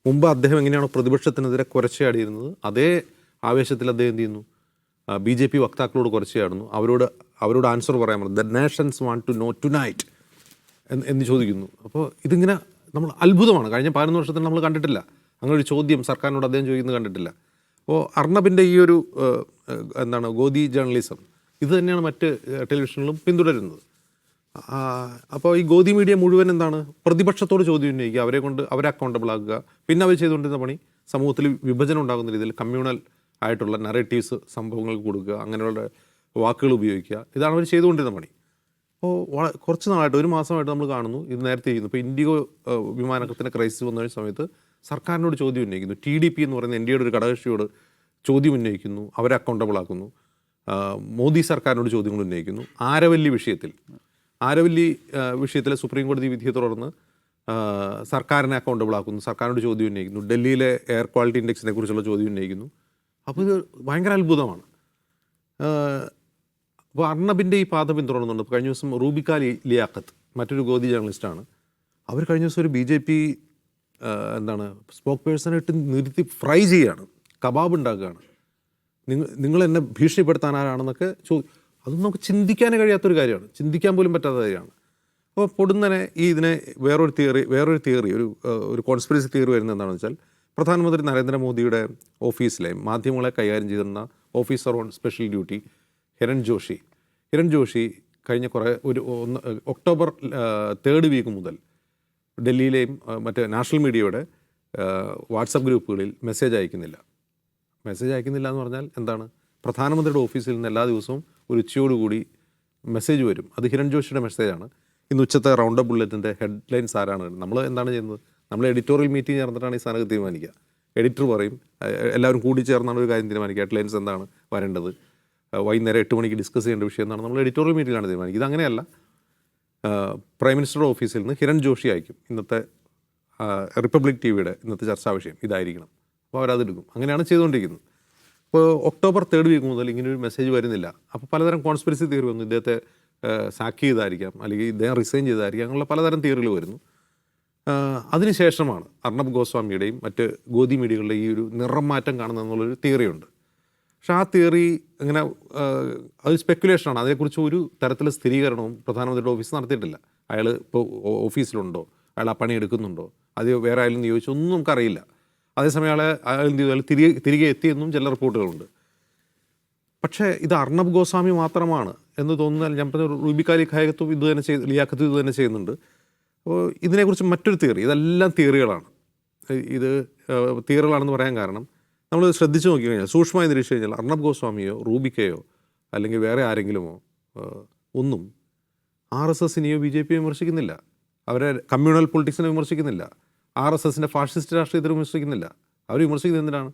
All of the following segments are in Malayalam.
മുമ്പ് അദ്ദേഹം എങ്ങനെയാണോ പ്രതിപക്ഷത്തിനെതിരെ കുരച്ചയാടിയിരുന്നത്, അതേ ആവേശത്തിൽ അദ്ദേഹം എന്ത് ചെയ്യുന്നു, BJP വക്താക്കളോട് കുരച്ചയാടുന്നു. അവരോട് ആൻസർ പറയാൻ പറഞ്ഞു. The nations want to know tonight എന്ന് ചോദിക്കുന്നു. അപ്പോൾ ഇതിങ്ങനെ നമ്മൾ അത്ഭുതമാണ്. കഴിഞ്ഞ 11 വർഷത്തിൽ നമ്മൾ കണ്ടിട്ടില്ല അങ്ങനെ ഒരു ചോദ്യം സർക്കാരിനോട് അദ്ദേഹം ചോദിക്കുന്നത് കണ്ടിട്ടില്ല. അപ്പോൾ അർണബിൻ്റെ ഈ ഒരു ഗോദി ജേർണലിസം ഇത് തന്നെയാണ് മറ്റ് ടെലിവിഷനിലും പിന്തുടരുന്നത്. അപ്പോൾ ഈ ഗോദി മീഡിയ മുഴുവൻ എന്താണ്, പ്രതിപക്ഷത്തോട് ചോദ്യം ഉന്നയിക്കുക, അവരെ അക്കൗണ്ടബിൾ ആക്കുക. പിന്നെ അവർ ചെയ്തുകൊണ്ടിരുന്ന പണി സമൂഹത്തിൽ വിഭജനം ഉണ്ടാകുന്ന രീതിയിൽ കമ്മ്യൂണൽ ആയിട്ടുള്ള നറേറ്റീവ്സ് സംഭവങ്ങൾക്ക് കൊടുക്കുക, അങ്ങനെയുള്ള വാക്കുകൾ ഉപയോഗിക്കുക. ഇതാണ് അവർ ചെയ്തുകൊണ്ടിരുന്ന പണി. അപ്പോൾ കുറച്ച് നാളായിട്ട്, ഒരു മാസമായിട്ട് നമ്മൾ കാണുന്നു ഇത് നേരത്തെ ചെയ്യുന്നു. ഇപ്പോൾ ഇൻഡിഗോ വിമാനത്തിൻ്റെ ക്രൈസിസ് വന്ന സമയത്ത് സർക്കാരിനോട് ചോദ്യം ഉന്നയിക്കുന്നു. TDP എന്ന് പറയുന്ന NDAയുടെ ഒരു ഘടകകക്ഷിയോട് ചോദ്യം ഉന്നയിക്കുന്നു, അവരെ അക്കൗണ്ടബിൾ ആക്കുന്നു. മോദി സർക്കാരിനോട് ചോദ്യങ്ങൾ ഉന്നയിക്കുന്നു. ആരവല്ലി വിഷയത്തിലെ സുപ്രീം കോടതി വിധിയെ തുടർന്ന് സർക്കാരിനെ അക്കൗണ്ടബിൾ ആക്കുന്നു, സർക്കാരിനോട് ചോദ്യം ഉന്നയിക്കുന്നു. ഡൽഹിയിലെ എയർ ക്വാളിറ്റി ഇൻഡെക്സിനെ കുറിച്ചുള്ള ചോദ്യം ഉന്നയിക്കുന്നു. അപ്പോൾ ഇത് ഭയങ്കര അത്ഭുതമാണ്. അപ്പോൾ അർണബിൻ്റെ ഈ പാത പിന്തുടർന്നുണ്ട്. ഇപ്പോൾ കഴിഞ്ഞ ദിവസം റൂബിക്ക ലിയാഖത്ത്, മറ്റൊരു ഗോദി ജേർണലിസ്റ്റാണ്, അവർ കഴിഞ്ഞ ദിവസം ഒരു BJP സ്പോക്ക് പേഴ്സണായിട്ട് നിർത്തി ഫ്രൈ ചെയ്യുകയാണ്, കബാബ് ഉണ്ടാക്കുകയാണ്. നിങ്ങൾ എന്നെ ഭീഷണിപ്പെടുത്താൻ ആരാണെന്നൊക്കെ അതൊന്നും നമുക്ക് ചിന്തിക്കാനേ കഴിയാത്തൊരു കാര്യമാണ്, ചിന്തിക്കാൻ പോലും പറ്റാത്ത കാര്യമാണ്. അപ്പോൾ പൊടുന്നനെ ഇതിനെ വേറൊരു തിയറി ഒരു കോൺസ്പിറസി തിയറി വരുന്നത് എന്താണെന്ന് വെച്ചാൽ, പ്രധാനമന്ത്രി നരേന്ദ്രമോദിയുടെ ഓഫീസിലെ മാധ്യമങ്ങളെ കൈകാര്യം ചെയ്തിരുന്ന officer on special duty Hiran Joshi കഴിഞ്ഞ ഒക്ടോബർ 3rd വീക്ക് മുതൽ ഡൽഹിയിലെയും മറ്റ് നാഷണൽ മീഡിയയുടെ വാട്സപ്പ് ഗ്രൂപ്പുകളിൽ മെസ്സേജ് അയക്കുന്നില്ല എന്ന് പറഞ്ഞാൽ എന്താണ്, പ്രധാനമന്ത്രിയുടെ ഓഫീസിൽ നിന്ന് എല്ലാ ദിവസവും ഒരു ഉച്ചയോടുകൂടി മെസ്സേജ് വരും. അത് ഹിരൺ ജോഷിയുടെ മെസ്സേജാണ്. ഇന്ന് ഉച്ചത്തെ റൗണ്ട് അപ്പ് ബുള്ളറ്റിൻ്റെ ഹെഡ്ലൈൻസ് ആരാണ്, നമ്മൾ എന്താണ് ചെയ്യുന്നത്, നമ്മൾ എഡിറ്റോറിയൽ മീറ്റിംഗ് ചേർന്നിട്ടാണ് ഈ സാധനം തീരുമാനിക്കുക. എഡിറ്റർ പറയും, എല്ലാവരും കൂടി ചേർന്നാണ് ഒരു കാര്യം തീരുമാനിക്കുക, ഹെഡ്ലൈൻസ് എന്താണ് വരേണ്ടത്, വൈകുന്നേരം 8 മണിക്ക് ഡിസ്കസ് ചെയ്യേണ്ട വിഷയം എന്താണ്, നമ്മൾ എഡിറ്റോറിയൽ മീറ്റിംഗിലാണ് തീരുമാനിക്കുക. ഇതങ്ങനെയല്ല, പ്രൈം മിനിസ്റ്ററുടെ ഓഫീസിൽ നിന്ന് ഹിരൺ ജോഷി അയക്കും, ഇന്നത്തെ റിപ്പബ്ലിക് TVയുടെ ഇന്നത്തെ ചർച്ചാ വിഷയം ഇതായിരിക്കണം, അപ്പോൾ അവരതെടുക്കും. അങ്ങനെയാണ് ചെയ്തുകൊണ്ടിരിക്കുന്നത്. ഇപ്പോൾ ഒക്ടോബർ 3rd വീക്ക് മുതൽ ഇങ്ങനൊരു മെസ്സേജ് വരുന്നില്ല. അപ്പോൾ പലതരം കോൺസ്പിറസി തിയറി വന്നു, ഇദ്ദേഹത്തെ സാക്ക് ചെയ്തായിരിക്കാം, അല്ലെങ്കിൽ ഇദ്ദേഹം റിസൈൻ ചെയ്തായിരിക്കാം, അങ്ങനെയുള്ള പലതരം തിയറികൾ വരുന്നു. അതിനുശേഷമാണ് അർണബ് ഗോസ്വാമിയുടെയും മറ്റ് ഗോദി മീഡിയകളുടെ ഈ ഒരു നിറം മാറ്റം കാണുന്നതെന്നുള്ളൊരു തിയറിയുണ്ട്. പക്ഷേ ആ തിയറി ഇങ്ങനെ അത് സ്പെക്കുലേഷനാണ്. അതിനെക്കുറിച്ച് ഒരു തരത്തിലുള്ള സ്ഥിരീകരണവും പ്രധാനമന്ത്രിയുടെ ഓഫീസ് നടത്തിയിട്ടില്ല. അയാൾ ഇപ്പോൾ ഓഫീസിലുണ്ടോ, അയാൾ ആ പണി എടുക്കുന്നുണ്ടോ, അത് വേറെ ആയാലും ചോദിച്ചു, ഒന്നും നമുക്കറിയില്ല. അതേസമയം അയാൾ എന്ത് ചെയ്തു, തിരികെ എത്തിയെന്നും ചില റിപ്പോർട്ടുകളുണ്ട്. പക്ഷേ ഇത് അർണബ് ഗോസ്വാമി മാത്രമാണ് എന്ന് തോന്നുന്നാൽ, ഞാൻ പറഞ്ഞ റൂബിക്ക ലിയാഖത്തും ഇത് തന്നെ ചെയ്യുന്നുണ്ട്. അപ്പോൾ ഇതിനെക്കുറിച്ച് മറ്റൊരു തിയറി, ഇതെല്ലാം തിയറികളാണ്. ഇത് തിയറികളാണെന്ന് പറയാൻ കാരണം, നമ്മൾ ശ്രദ്ധിച്ചു നോക്കിക്കഴിഞ്ഞാൽ, സൂക്ഷ്മമായി നിരീക്ഷിച്ച് കഴിഞ്ഞാൽ, അർണബ് ഗോസ്വാമിയോ റൂബിക്കയോ അല്ലെങ്കിൽ വേറെ ആരെങ്കിലുമോ ഒന്നും RSSനെയോ BJPയോ വിമർശിക്കുന്നില്ല, അവരെ കമ്മ്യൂണൽ പൊളിറ്റിക്സിനെ വിമർശിക്കുന്നില്ല, RSSൻ്റെ ഫാഷിസ്റ്റ് രാഷ്ട്രീയത്തെ വിമർശിക്കുന്നില്ല. അവർ വിമർശിക്കുന്നത് എന്തിനാണ്,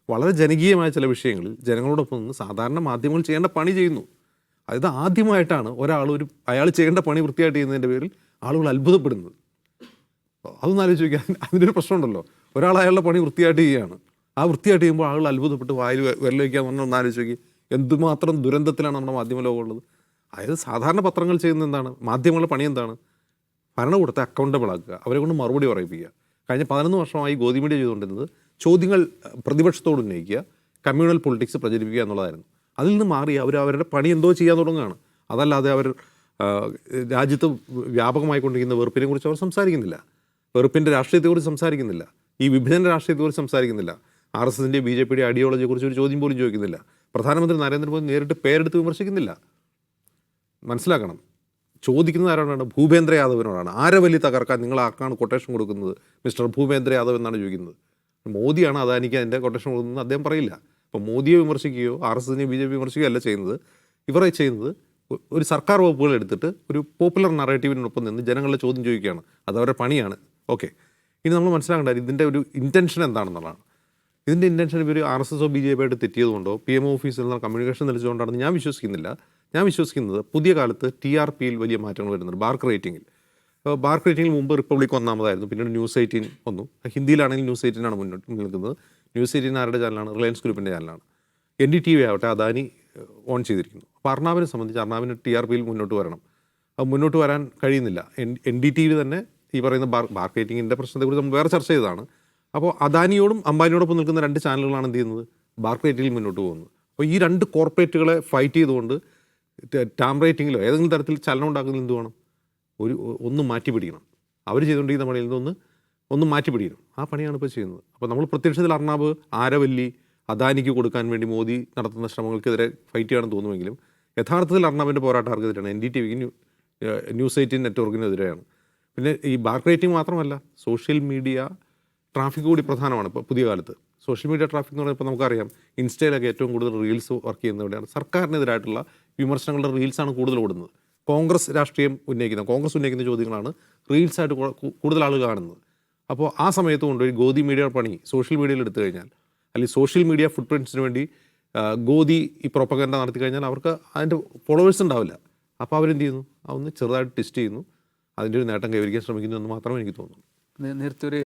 വളരെ ജനകീയമായ ചില വിഷയങ്ങളിൽ ജനങ്ങളോടൊപ്പം നിന്ന് സാധാരണ മാധ്യമങ്ങൾ ചെയ്യേണ്ട പണി ചെയ്യുന്നു. അതായത് ആദ്യമായിട്ടാണ് അയാൾ ചെയ്യേണ്ട പണി വൃത്തിയായിട്ട് ചെയ്യുന്നതിൻ്റെ പേരിൽ ആളുകൾ അത്ഭുതപ്പെടുന്നത്. അതൊന്നും ആലോചിച്ച് നോക്കിയാൽ അതിൻ്റെ ഒരു പ്രശ്നമുണ്ടല്ലോ. ഒരാൾ അയാളുടെ പണി വൃത്തിയായിട്ട് ചെയ്യുകയാണ്, ആ വൃത്തിയായിട്ട് ചെയ്യുമ്പോൾ ആളുകൾ അത്ഭുതപ്പെട്ട് വായിൽ വിരലൊഴിക്കാൻ പറഞ്ഞാൽ ഒന്ന് ആലോചിച്ച് നോക്കി, എന്തുമാത്രം ദുരന്തത്തിലാണ് നമ്മുടെ മാധ്യമ ലോകമുള്ളത്. അതായത് സാധാരണ പത്രങ്ങൾ ചെയ്യുന്നത് എന്താണ്, മാധ്യമങ്ങളുടെ പണി എന്താണ്, ഭരണകൂടത്തെ അക്കൗണ്ടബിൾ ആക്കുക, അവരെ കൊണ്ട് മറുപടി പറയിപ്പിക്കുക. കഴിഞ്ഞ 11 വർഷമായി ഗോദി മീഡിയ ചെയ്തുകൊണ്ടിരുന്നത് ചോദ്യങ്ങൾ പ്രതിപക്ഷത്തോട് ഉന്നയിക്കുക, കമ്മ്യൂണൽ പൊളിറ്റിക്സ് പ്രചരിപ്പിക്കുക എന്നുള്ളതായിരുന്നു. അതിൽ നിന്ന് മാറി അവരുടെ പണി എന്തോ ചെയ്യാൻ തുടങ്ങുകയാണ്. അതല്ലാതെ അവർ രാജ്യത്ത് വ്യാപകമായിക്കൊണ്ടിരിക്കുന്ന വെറുപ്പിനെ കുറിച്ച് അവർ സംസാരിക്കുന്നില്ല, വെറുപ്പിൻ്റെ രാഷ്ട്രീയത്തെക്കുറിച്ച് സംസാരിക്കുന്നില്ല, ഈ വിഭജന രാഷ്ട്രീയത്തെക്കുറിച്ച് സംസാരിക്കുന്നില്ല, RSSൻ്റെ BJPയുടെ ഐഡിയോളജിയെക്കുറിച്ച് ഒരു ചോദ്യം പോലും ചോദിക്കുന്നില്ല, പ്രധാനമന്ത്രി നരേന്ദ്രമോദി നേരിട്ട് പേരെടുത്ത് വിമർശിക്കുന്നില്ല. മനസ്സിലാക്കണം, ചോദിക്കുന്നത് ആരോടാണ്, ഭൂപേന്ദ്ര യാദവിനോടാണ്. ആരവല്ലി തകർക്കാൻ നിങ്ങളാർക്കാണ് കൊട്ടേഷൻ കൊടുക്കുന്നത്, മിസ്റ്റർ ഭൂപേന്ദ്ര യാദവ് എന്നാണ് ചോദിക്കുന്നത്. മോദിയാണ് അദാനിക്ക് അതിൻ്റെ കൊട്ടേഷൻ കൊടുക്കുന്നത് അദ്ദേഹം പറയില്ല. അപ്പോൾ മോദിയെ വിമർശിക്കുകയോ RSSനെ BJP വിമർശിക്കുകയോ അല്ല ചെയ്യുന്നത്. ഇവരെ ചെയ്യുന്നത് ഒരു സർക്കാർ വകുപ്പുകൾ എടുത്തിട്ട് ഒരു പോപ്പുലർ നറേറ്റീവിനൊപ്പം നിന്ന് ജനങ്ങളുടെ ചോദ്യം ചോദിക്കുകയാണ്. അതവരുടെ പണിയാണ്. ഓക്കെ, ഇനി നമ്മൾ മനസ്സിലാക്കേണ്ടത് ഇതിൻ്റെ ഒരു ഇൻറ്റൻഷൻ എന്താണെന്നുള്ളതാണ്. ഇതിൻ്റെ ഇൻറ്റൻഷൻ ഇവർ RSSോ BJPയായിട്ട് തെറ്റിയതുകൊണ്ടോ PMO ഓഫീസിൽ നിന്ന് കമ്മ്യൂണിക്കേഷൻ നിലച്ചുകൊണ്ടാണെന്ന് ഞാൻ വിശ്വസിക്കുന്നില്ല. ഞാൻ വിശ്വസിക്കുന്നത് പുതിയ കാലത്ത് TRPയിൽ വലിയ മാറ്റങ്ങൾ വരുന്നുണ്ട്. ബാർക്ക് റേറ്റിങ്ങിൽ മുമ്പ് റിപ്പബ്ലിക് 1ാമതായിരുന്നു, പിന്നീട് ന്യൂസ് 18 വന്നു. ഹിന്ദിയിലാണെങ്കിൽ ന്യൂസ് 18 ആണ് മുന്നോട്ട് നിൽക്കുന്നത്. ന്യൂസ് 18 ആരുടെ ചാനലാണ്, റിലയൻസ് ഗ്രൂപ്പിൻ്റെ ചാനലാണ്. NDTV ആവട്ടെ അദാനി ഓൺ ചെയ്തിരിക്കുന്നു. അപ്പോൾ അർണാബിനെ സംബന്ധിച്ച് അർണാബിന് TRPയിൽ മുന്നോട്ട് വരണം. അത് മുന്നോട്ട് വരാൻ കഴിയുന്നില്ല. NDTV തന്നെ ഈ പറയുന്ന ബാർക്ക് റേറ്റിങ്ങിൻ്റെ പ്രശ്നത്തെക്കുറിച്ച് നമ്മൾ വേറെ ചർച്ച ചെയ്തതാണ്. അപ്പോൾ അദാനിയോടും അംബാനിയോടൊപ്പം നിൽക്കുന്ന രണ്ട് ചാനലുകളാണ് എന്ത് ചെയ്യുന്നത്, ബാർക്ക് റേറ്റിംഗിൽ മുന്നോട്ട് പോകുന്നത്. അപ്പോൾ ഈ രണ്ട് കോർപ്പറേറ്റുകളെ ഫൈറ്റ് ചെയ്തുകൊണ്ട് ടാം റേറ്റിങ്ങിലോ ഏതെങ്കിലും തരത്തിൽ ചലനം ഉണ്ടാക്കുന്നതിൽ എന്ത് വേണം, ഒന്ന് മാറ്റി പിടിക്കണം. അവർ ചെയ്തുകൊണ്ടിരിക്കുന്ന പണിയിൽ നിന്ന് ഒന്ന് മാറ്റി പിടിക്കണം. ആ പണിയാണ് ഇപ്പോൾ ചെയ്യുന്നത്. അപ്പോൾ നമ്മൾ പ്രത്യക്ഷത്തിൽ അർണാബ് ആരവല്ലി അദാനിക്ക് കൊടുക്കാൻ വേണ്ടി മോദി നടത്തുന്ന ശ്രമങ്ങൾക്കെതിരെ ഫൈറ്റ് ചെയ്യാണെന്ന് തോന്നുമെങ്കിലും യഥാർത്ഥത്തിൽ അർണാബിൻ്റെ പോരാട്ടം ആർക്കെതിരെയാണ്, NDTV ന്യൂസ് 18 നെറ്റ്വർക്കിനെതിരെയാണ്. പിന്നെ ഈ ബാർക്ക് റേറ്റിംഗ് മാത്രമല്ല, സോഷ്യൽ മീഡിയ ട്രാഫിക് കൂടി പ്രധാനമാണ്. ഇപ്പോൾ പുതിയ കാലത്ത് സോഷ്യൽ മീഡിയ ട്രാഫിക് എന്ന് പറയുമ്പോൾ നമുക്കറിയാം, ഇൻസ്റ്റയിലൊക്കെ ഏറ്റവും കൂടുതൽ റീൽസ് വർക്ക് ചെയ്യുന്നവിടെയാണ്. സർക്കാരിനെതിരായിട്ടുള്ള വിമർശനങ്ങളുടെ റീൽസാണ് കൂടുതൽ ഓടുന്നത്. കോൺഗ്രസ് ഉന്നയിക്കുന്ന ചോദ്യങ്ങളാണ് റീൽസായിട്ട് കൂടുതൽ ആൾ കാണുന്നത്. അപ്പോൾ ആ സമയത്ത് കൊണ്ട് ഗോദി മീഡിയ പണി സോഷ്യൽ മീഡിയയിൽ എടുത്തു കഴിഞ്ഞാൽ, അല്ലെങ്കിൽ സോഷ്യൽ മീഡിയ ഫുട് പ്രിൻറ്റ്സിന് വേണ്ടി ഗോദി ഈ പ്രൊപ്പഗൻഡ നടത്തി കഴിഞ്ഞാൽ അവർക്ക് അതിൻ്റെ ഫോളോവേഴ്സ് ഉണ്ടാവില്ല. അപ്പോൾ അവരെന്ത് ചെയ്യുന്നു, അതൊന്ന് ചെറുതായിട്ട് ടെസ്റ്റ് ചെയ്യുന്നു, അതിൻ്റെ ഒരു നേട്ടം കൈവരിക്കാൻ ശ്രമിക്കുന്നു എന്ന് മാത്രമേ എനിക്ക് തോന്നുന്നു. നേരത്തെ ഒരു